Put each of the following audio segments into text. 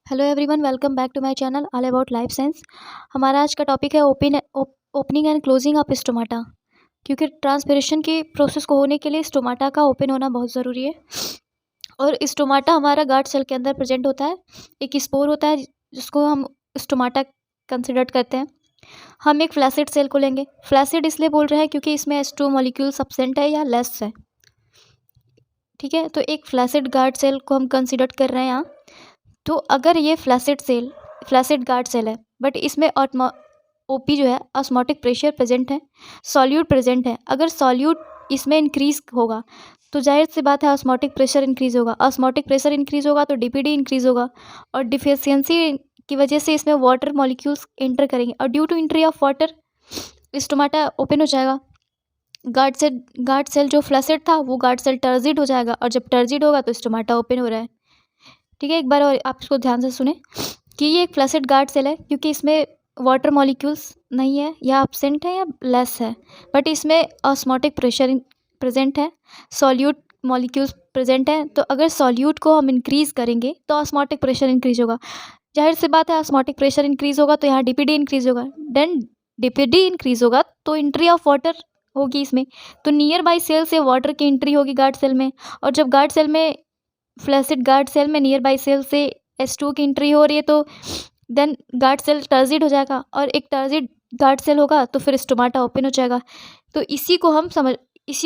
Hello everyone, welcome back to my channel all about life science. हमारा आज का topic है opening and closing of stomata. क्योंकि transpiration की प्रोसेस को होने के लिए स्टोमाटा का ओपन होना बहुत ज़रूरी है। और स्टोमाटा हमारा गार्ड सेल के अंदर प्रेजेंट होता है। एक स्पोर होता है जिसको हम स्टोमाटा कंसिडर करते हैं। हम एक फ्लैसिड सेल को लेंगे। फ्लैसिड इसलिए बोल रहे हैं क्योंकि इसमें H2 मॉलिक्यूल सब्सेंट है या लेस है। ठीक है, तो एक फ्लैसिड गार्ड सेल को हम कंसिडर कर रहे हैं यहाँ। तो अगर ये फ्लैसिड गार्ड सेल है, बट इसमें ओपी जो है ऑस्मोटिक प्रेशर प्रेजेंट है, सॉल्यूट प्रेजेंट है। अगर सॉल्यूट इसमें इंक्रीज होगा तो जाहिर सी बात है ऑस्मोटिक प्रेशर इंक्रीज होगा। ऑस्मोटिक प्रेशर इंक्रीज होगा तो डीपीडी इंक्रीज होगा, और डिफिशियंसी की वजह से इसमें वाटर मॉलिक्यूल्स एंटर करेंगे, और due to entry of water stomata open हो जाएगा। गार्ड सेल जो फ्लैसिड था वो गार्ड सेल टर्जिड हो जाएगा, और जब टर्जिड होगा तो स्टोमाटा ओपन हो रहा है। ठीक है, एक बार और आप इसको ध्यान से सुने कि ये एक फ्लैसिड गार्ड सेल है क्योंकि इसमें वाटर मॉलिक्यूल्स नहीं है, या एब्सेंट है या लेस है, बट इसमें ऑस्मोटिक प्रेशर प्रेजेंट है, सॉल्यूट मॉलिक्यूल्स प्रेजेंट हैं। तो अगर सॉल्यूट को हम इंक्रीज़ करेंगे तो ऑस्मोटिक प्रेशर इंक्रीज होगा। जाहिर सी बात है ऑस्मोटिक प्रेशर इंक्रीज होगा तो यहाँ डीपीडी इंक्रीज होगा। देन डीपीडी इंक्रीज होगा तो एंट्री ऑफ वाटर होगी इसमें, तो नियर बाई सेल से वाटर की एंट्री होगी गार्ड सेल में। और जब गार्ड सेल में फ्लैसिड गार्ड सेल में नियर बाई सेल से H2 की एंट्री हो रही है तो देन गार्ड सेल टर्जिड हो जाएगा, और एक टर्जिड गार्ड सेल होगा तो फिर स्टोमाटा ओपन हो जाएगा। तो इसी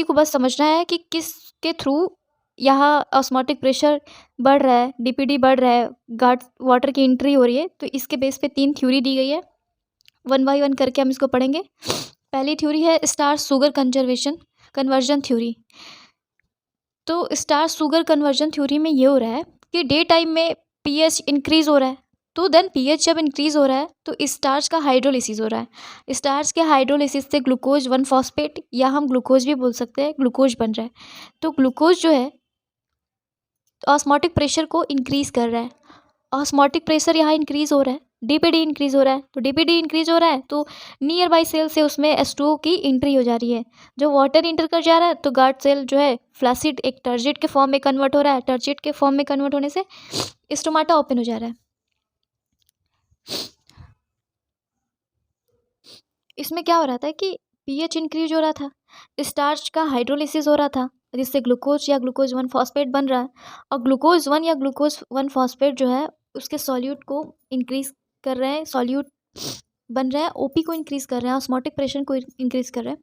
को बस समझना है कि किसके थ्रू यहाँ ऑस्मोटिक प्रेशर बढ़ रहा है, डीपीडी बढ़ रहा है, गार्ड वाटर की एंट्री हो रही है। तो इसके बेस पे 3 थ्योरी दी गई है, वन बाई वन करके हम इसको पढ़ेंगे। पहली थ्योरी है स्टार्च शुगर कन्वर्जन थ्योरी। तो स्टार्च शुगर कन्वर्जन थ्योरी में ये हो रहा है कि डे टाइम में पीएच इंक्रीज हो रहा है, तो देन पीएच जब इंक्रीज हो रहा है तो स्टार्च का हाइड्रोलिसिस हो रहा है। स्टार्च के हाइड्रोलिसिस से ग्लूकोज 1-फॉस्फेट, या हम ग्लूकोज भी बोल सकते हैं, ग्लूकोज बन रहा है। तो ग्लूकोज जो है ऑस्मोटिक प्रेशर को इंक्रीज कर रहा है। ऑस्मोटिक प्रेशर यहाँ इंक्रीज हो रहा है, डीपीडी इंक्रीज हो रहा है। तो डीपीडी इंक्रीज हो रहा है तो नियर बाई सेल से उसमें H2O की एंट्री हो जा रही है। जो वाटर इंटर कर जा रहा है तो गार्ड सेल जो है फ्लैसिड एक टर्जिड के फॉर्म में कन्वर्ट हो रहा है। टर्जिड के फॉर्म में कन्वर्ट होने से स्टोमाटा ओपन हो जा रहा है। इसमें क्या हो रहा था कि पीएच इंक्रीज हो रहा था, स्टार्च का हाइड्रोलिसिस हो रहा था जिससे ग्लूकोज या ग्लूकोज 1-फॉस्फेट बन रहा है, और ग्लूकोज 1 या ग्लूकोज 1-फॉस्फेट जो है उसके सॉल्यूट को इंक्रीज कर रहे हैं, सॉल्यूट बन रहा है, ओपी को इंक्रीज कर रहे हैं, ऑस्मोटिक प्रेशर को इंक्रीज कर रहे हैं।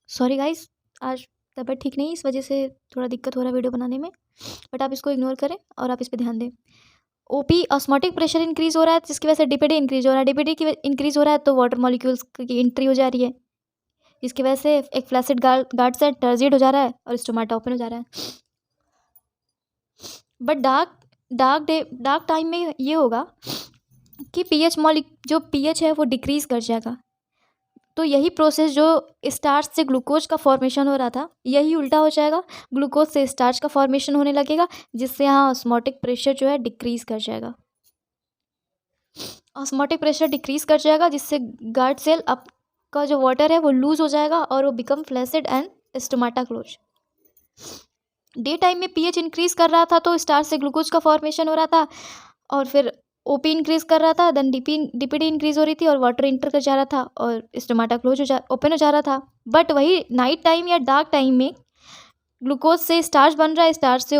सॉरी गाइस, आज तबीयत ठीक नहीं, इस वजह से थोड़ा दिक्कत हो रहा है वीडियो बनाने में, बट आप इसको इग्नोर करें और आप इस पर ध्यान दें। ओपी ऑस्मोटिक प्रेशर इंक्रीज हो रहा है जिसकी वजह से डीपीडी इंक्रीज हो रहा है, डीपीडी की इंक्रीज हो रहा है तो वाटर मॉलिक्यूल्स की एंट्री हो जा रही है, जिसकी वजह से एक फ्लैसिड गार्ड सेल टर्जिड हो जा रहा है और स्टोमाटा ओपन हो जा रहा है। बट डार्क टाइम में ये होगा कि जो पीएच है वो डिक्रीज कर जाएगा। तो यही प्रोसेस जो स्टार्च से ग्लूकोज का फॉर्मेशन हो रहा था यही उल्टा हो जाएगा, ग्लूकोज से स्टार्च का फॉर्मेशन होने लगेगा, जिससे यहाँ ऑस्मोटिक प्रेशर जो है डिक्रीज कर जाएगा। ऑस्मोटिक प्रेशर डिक्रीज कर जाएगा जिससे गार्ड सेल अप का जो वाटर है वो लूज हो जाएगा और वो become flaccid and stomata close. Day time में पीएच इंक्रीज कर रहा था तो स्टार्च से ग्लूकोज का फॉर्मेशन हो रहा था, और फिर ओपी इंक्रीज कर रहा था, देन डीपीडी इंक्रीज हो रही थी और वाटर इंटर कर जा रहा था और स्टोमाटा ओपन हो जा रहा था। बट वही नाइट टाइम या डार्क टाइम में ग्लूकोज से स्टार्च बन रहा है, स्टार्च से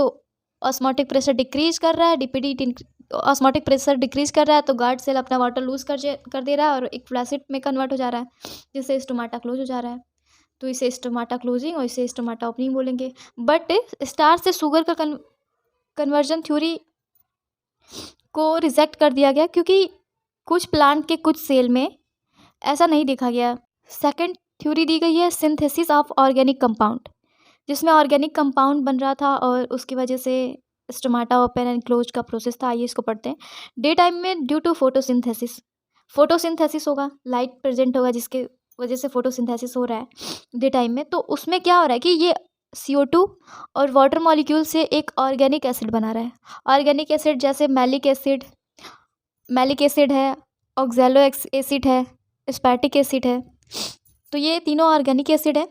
ऑस्मोटिक प्रेशर डिक्रीज कर रहा है, डीपीडी ऑस्मोटिक प्रेशर डिक्रीज कर रहा है तो गार्ड सेल अपना वाटर लूज कर दे रहा है और एक फ्लैसिड में कन्वर्ट हो जा रहा है, जिससे स्टोमाटा क्लोज हो जा रहा है। तो इसे स्टोमाटा क्लोजिंग और इसे स्टोमाटा ओपनिंग बोलेंगे। बट स्टार्च से शुगर का कन्वर्जन थ्योरी को रिजेक्ट कर दिया गया क्योंकि कुछ प्लांट के कुछ सेल में ऐसा नहीं देखा गया। सेकंड थ्योरी दी गई है सिंथेसिस ऑफ ऑर्गेनिक कंपाउंड, जिसमें ऑर्गेनिक कंपाउंड बन रहा था और उसकी वजह से स्टोमाटा ओपन एंड क्लोज का प्रोसेस था। आइए इसको पढ़ते हैं। डे टाइम में ड्यू टू फोटोसिंथेसिस होगा, लाइट प्रेजेंट होगा जिसके वजह से फोटोसिंथेसिस हो रहा है डे टाइम में। तो उसमें क्या हो रहा है कि ये CO2 और वाटर मॉलिक्यूल से एक ऑर्गेनिक एसिड बना रहा है। ऑर्गेनिक एसिड जैसे मैलिक एसिड है, ऑक्सैलो एसिड है, एस्पार्टिक एसिड है, तो ये तीनों ऑर्गेनिक एसिड है।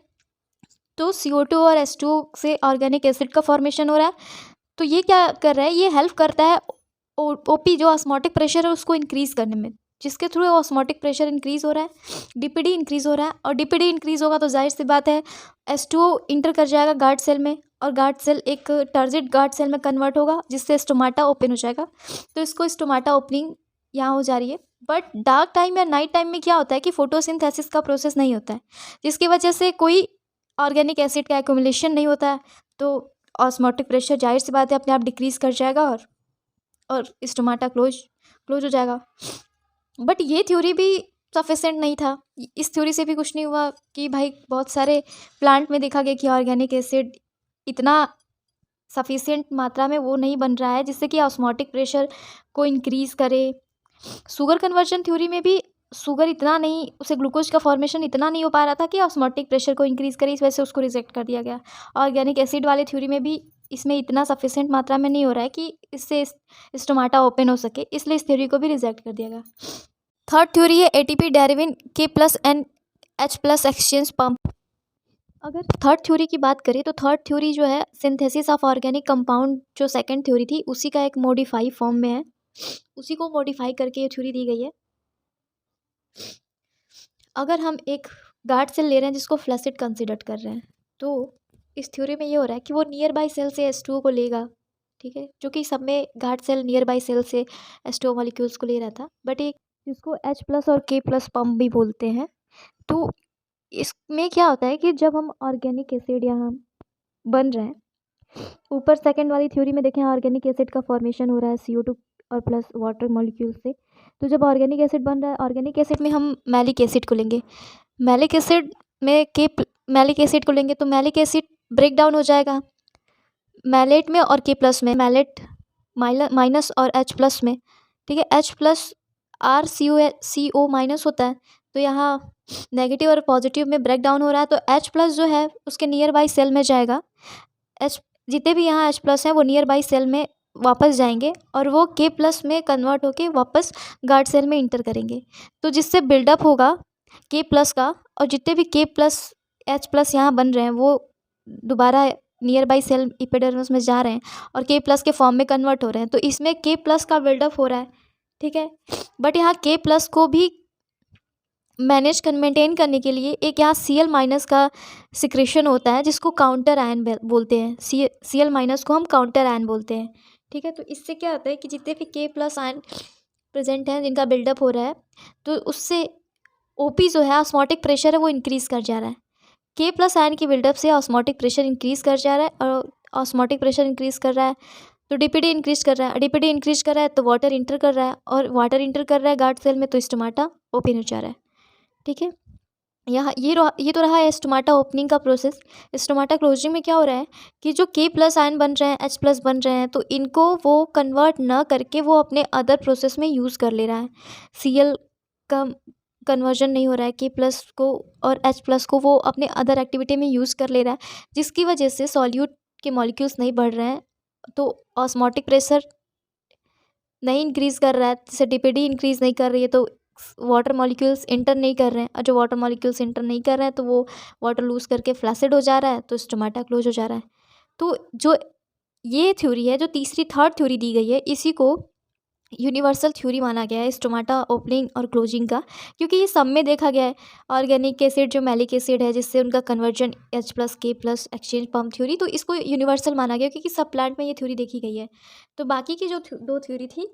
तो CO2 और H2O से ऑर्गेनिक एसिड का फॉर्मेशन हो रहा है, तो ये क्या कर रहा है, ये हेल्प करता है ओपी जो ऑस्मोटिक प्रेशर है उसको इंक्रीज़ करने में, जिसके थ्रू ऑस्मोटिक प्रेशर इंक्रीज़ हो रहा है, डीपीडी इंक्रीज़ हो रहा है। और डीपीडी इंक्रीज़ होगा तो जाहिर सी बात है H2O इंटर कर जाएगा गार्ड सेल में, और गार्ड सेल एक टर्जिड गार्ड सेल में कन्वर्ट होगा, जिससे स्टोमाटा ओपन हो जाएगा। तो इसको स्टोमाटा ओपनिंग यहाँ हो जा रही है। बट डार्क टाइम या नाइट टाइम में क्या होता है कि फोटोसिंथेसिस का प्रोसेस नहीं होता है, जिसकी वजह से कोई ऑर्गेनिक एसिड का एक्यूमुलेशन नहीं होता है, तो ऑस्मोटिक प्रेशर जाहिर सी बात है अपने आप डिक्रीज़ कर जाएगा और स्टोमाटा क्लोज हो जाएगा। बट ये थ्योरी भी सफिशेंट नहीं था। इस थ्योरी से भी कुछ नहीं हुआ कि भाई बहुत सारे प्लांट में देखा गया कि ऑर्गेनिक एसिड इतना सफिशिएंट मात्रा में वो नहीं बन रहा है जिससे कि ऑस्मोटिक प्रेशर को इंक्रीज़ करे। शुगर कन्वर्जन थ्योरी में भी शुगर इतना नहीं, उसे ग्लूकोज का फॉर्मेशन इतना नहीं हो पा रहा था कि ऑस्मोटिक प्रेशर को इंक्रीज़ करे, इस वजह से उसको रिजेक्ट कर दिया गया। ऑर्गेनिक एसिड वाले थ्योरी में भी इसमें इतना सफिशिएंट मात्रा में नहीं हो रहा है कि इससे स्टोमाटा ओपन हो सके, इसलिए इस थ्योरी को भी रिजेक्ट कर दिया गया। थर्ड थ्योरी है ATP derivative K+ and H+ exchange pump. अगर थर्ड थ्योरी की बात करें तो थर्ड थ्योरी जो है सिंथेसिस ऑफ ऑर्गेनिक कंपाउंड, जो सेकंड थ्योरी थी उसी का एक मॉडिफाई फॉर्म में है, उसी को मॉडिफाई करके ये थ्योरी दी गई है। अगर हम एक गार्ड सेल ले रहे हैं जिसको फ्लैसिड कंसिडर कर रहे हैं, तो इस थ्योरी में ये हो रहा है कि वो नियर बाई सेल से H2O को लेगा, ठीक है, जो कि सब में guard cell near by cell से H2O मॉलिक्यूल्स को ले रहा था। बट एक जिसको H+ और K+ पंप भी बोलते हैं, तो इसमें क्या होता है कि जब हम ऑर्गेनिक एसिड यहाँ बन रहे हैं, ऊपर सेकंड वाली थ्योरी में देखें ऑर्गेनिक एसिड का फॉर्मेशन हो रहा है CO2 और प्लस वाटर मॉलिक्यूल से। तो जब ऑर्गेनिक एसिड बन रहा है, ऑर्गेनिक एसिड में हम मैलिक एसिड को लेंगे, मैलिक एसिड में मैलिक एसिड को लेंगे तो मैलिक एसिड ब्रेक डाउन हो जाएगा मैलेट में और K+ में, मैलेट माइनस और H+ में, ठीक है। H+ RCO माइनस होता है, तो यहाँ नेगेटिव और पॉजिटिव में ब्रेक डाउन हो रहा है, तो H+ जो है उसके नियर बाई सेल में जाएगा। जितने भी यहाँ H+ हैं वो नियर बाई सेल में वापस जाएंगे और वो K+ में कन्वर्ट होके वापस गार्ड सेल में इंटर करेंगे, तो जिससे बिल्डअप होगा K+ का, और जितने भी K+ H+ यहाँ बन रहे हैं वो दोबारा नियर बाई सेल एपिडर्मिस में जा रहे हैं और K+ के फॉर्म में कन्वर्ट हो रहे हैं, तो इसमें K+ का बिल्डअप हो रहा है, ठीक है। बट यहाँ K+ को भी मैनेज मेंटेन करने के लिए एक यहाँ Cl- का सिक्रेशन होता है जिसको काउंटर आयन बोलते हैं। Cl- को हम काउंटर आयन बोलते हैं, ठीक है। तो इससे क्या होता है कि जितने भी K+ आयन प्रेजेंट हैं जिनका बिल्डअप हो रहा है, तो उससे OP जो है ऑस्मोटिक प्रेशर है वो इंक्रीज़ कर जा रहा है। K+ आयन की बिल्डअप से ऑस्मोटिक प्रेशर इंक्रीज़ कर जा रहा है, और ऑस्मोटिक प्रेशर इंक्रीज़ कर रहा है तो डीपीडी इंक्रीज़ कर रहा है, डीपीडी इंक्रीज़ कर रहा है तो वाटर इंटर कर रहा है, और वाटर इंटर कर रहा है गार्ड सेल में तो स्टोमाटा ओपन हो जा रहा है, ठीक है। यहाँ ये तो रहा है स्टोमाटा ओपनिंग का प्रोसेस। स्टोमाटा क्लोजिंग में क्या हो रहा है कि जो K+ आयन बन रहे हैं, H+ बन रहे हैं, तो इनको वो कन्वर्ट ना करके वो अपने अदर प्रोसेस में यूज़ कर ले रहा है। Cl का कन्वर्जन नहीं हो रहा है, K+ को और H+ को वो अपने अदर एक्टिविटी में यूज़ कर ले रहा है, जिसकी वजह से सॉल्यूट के मॉलिक्यूल्स नहीं बढ़ रहे हैं, तो ऑस्मोटिक प्रेशर नहीं इंक्रीज़ कर रहा है, जैसे डीपीडी इंक्रीज़ नहीं कर रही है, तो वाटर मॉलिक्यूल्स इंटर नहीं कर रहे हैं, और जो वाटर मॉलिक्यूल्स इंटर नहीं कर रहे हैं तो वो वाटर लूज़ करके फ्लैसिड हो जा रहा है, तो स्टोमाटा क्लोज हो जा रहा है। तो जो ये थ्योरी है, जो थर्ड थ्योरी दी गई है, इसी को यूनिवर्सल थ्योरी माना गया है स्टोमाटा ओपनिंग और क्लोजिंग का, क्योंकि ये सब में देखा गया है। ऑर्गेनिक एसिड जो मैलिक एसिड है जिससे उनका conversion H+ K+ exchange pump theory, तो इसको यूनिवर्सल माना गया क्योंकि सब प्लांट में ये थ्योरी देखी गई है। तो बाकी की जो दो थ्योरी थी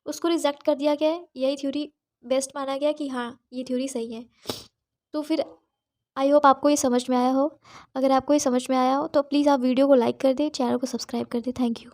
उसको रिजेक्ट कर दिया गया है, यही थ्योरी बेस्ट माना गया कि हाँ ये थ्योरी सही है। तो फिर आई होप आपको ये समझ में आया हो। अगर आपको ये समझ में आया हो तो प्लीज़ आप वीडियो को लाइक कर दें, चैनल को सब्सक्राइब कर दें। Thank you.